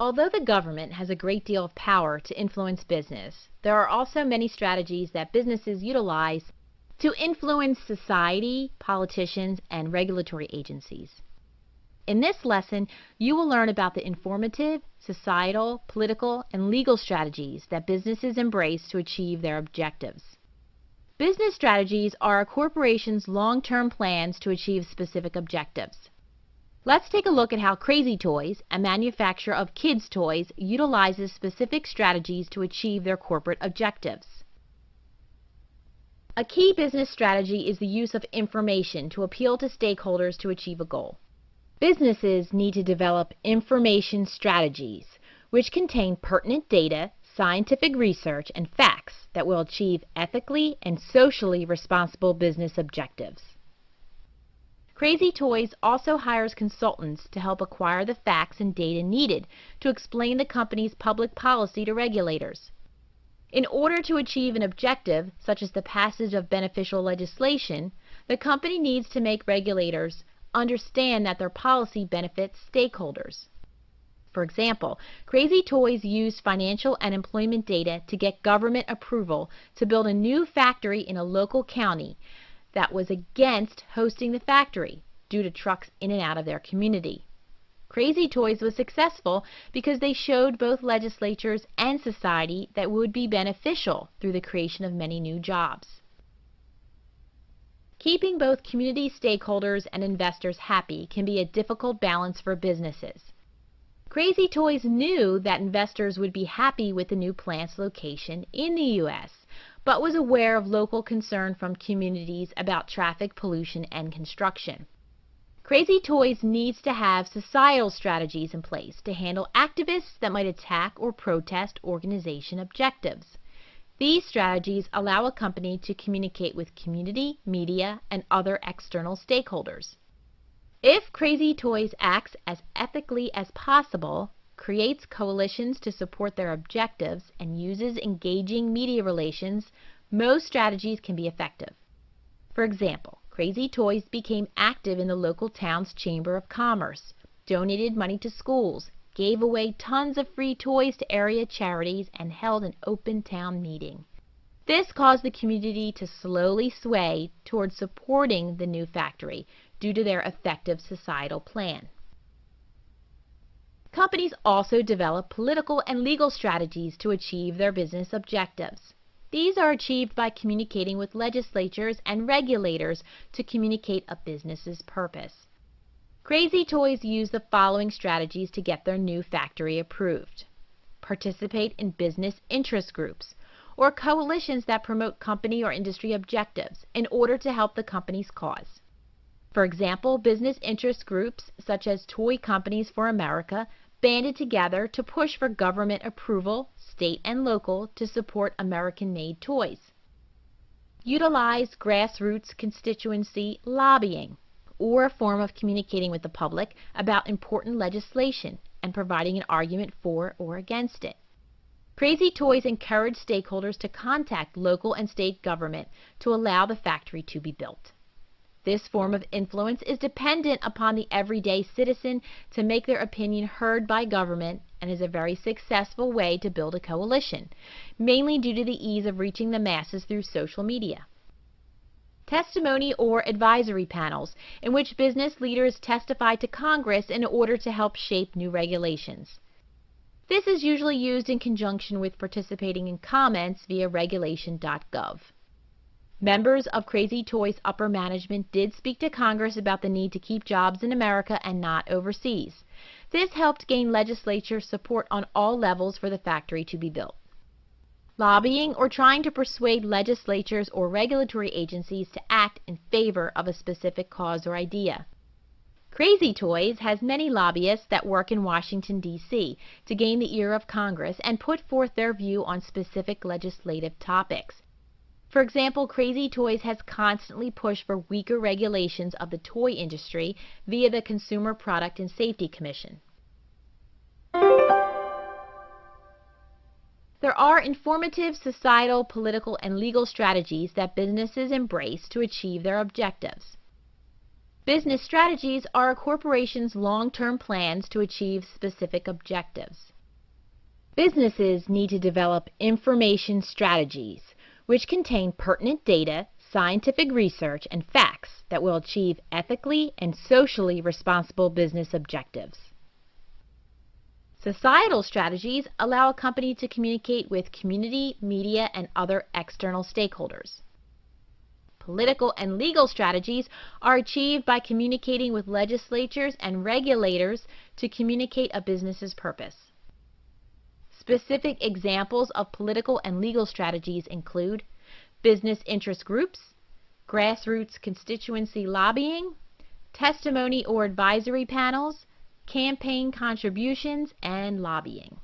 Although the government has a great deal of power to influence business, there are also many strategies that businesses utilize to influence society, politicians, and regulatory agencies. In this lesson, you will learn about the informative, societal, political, and legal strategies that businesses embrace to achieve their objectives. Business strategies are a corporation's long-term plans to achieve specific objectives. Let's take a look at how Crazy Toys, a manufacturer of kids' toys, utilizes specific strategies to achieve their corporate objectives. A key business strategy is the use of information to appeal to stakeholders to achieve a goal. Businesses need to develop information strategies, which contain pertinent data, scientific research, and facts that will achieve ethically and socially responsible business objectives. Crazy Toys also hires consultants to help acquire the facts and data needed to explain the company's public policy to regulators. In order to achieve an objective, such as the passage of beneficial legislation, the company needs to make regulators understand that their policy benefits stakeholders. For example, Crazy Toys used financial and employment data to get government approval to build a new factory in a local county that was against hosting the factory due to trucks in and out of their community. Crazy Toys was successful because they showed both legislatures and society that it would be beneficial through the creation of many new jobs. Keeping both community stakeholders and investors happy can be a difficult balance for businesses. Crazy Toys knew that investors would be happy with the new plant's location in the U.S., but was aware of local concern from communities about traffic pollution and construction. Crazy Toys needs to have societal strategies in place to handle activists that might attack or protest organization objectives. These strategies allow a company to communicate with community, media, and other external stakeholders. If Crazy Toys acts as ethically as possible, creates coalitions to support their objectives, and uses engaging media relations, most strategies can be effective. For example, Crazy Toys became active in the local town's Chamber of Commerce, donated money to schools, gave away tons of free toys to area charities, and held an open town meeting. This caused the community to slowly sway towards supporting the new factory due to their effective societal plan. Companies also develop political and legal strategies to achieve their business objectives. These are achieved by communicating with legislatures and regulators to communicate a business's purpose. Crazy Toys use the following strategies to get their new factory approved. Participate in business interest groups, or coalitions that promote company or industry objectives in order to help the company's cause. For example, business interest groups such as Toy Companies for America banded together to push for government approval, state and local, to support American-made toys. Utilize grassroots constituency lobbying, or a form of communicating with the public about important legislation and providing an argument for or against it. Crazy Toys encourage stakeholders to contact local and state government to allow the factory to be built. This form of influence is dependent upon the everyday citizen to make their opinion heard by government, and is a very successful way to build a coalition, mainly due to the ease of reaching the masses through social media. Testimony or advisory panels, in which business leaders testify to Congress in order to help shape new regulations. This is usually used in conjunction with participating in comments via regulation.gov. Members of Crazy Toys upper management did speak to Congress about the need to keep jobs in America and not overseas. This helped gain legislature support on all levels for the factory to be built. Lobbying or trying to persuade legislatures or regulatory agencies to act in favor of a specific cause or idea. Crazy Toys has many lobbyists that work in Washington, D.C. to gain the ear of Congress and put forth their view on specific legislative topics. For example, Crazy Toys has constantly pushed for weaker regulations of the toy industry via the Consumer Product and Safety Commission. There are informative societal, political, and legal strategies that businesses embrace to achieve their objectives. Business strategies are a corporation's long-term plans to achieve specific objectives. Businesses need to develop information strategies, which contain pertinent data, scientific research, and facts that will achieve ethically and socially responsible business objectives. Societal strategies allow a company to communicate with community, media, and other external stakeholders. Political and legal strategies are achieved by communicating with legislatures and regulators to communicate a business's purpose. Specific examples of political and legal strategies include business interest groups, grassroots constituency lobbying, testimony or advisory panels, campaign contributions, and lobbying.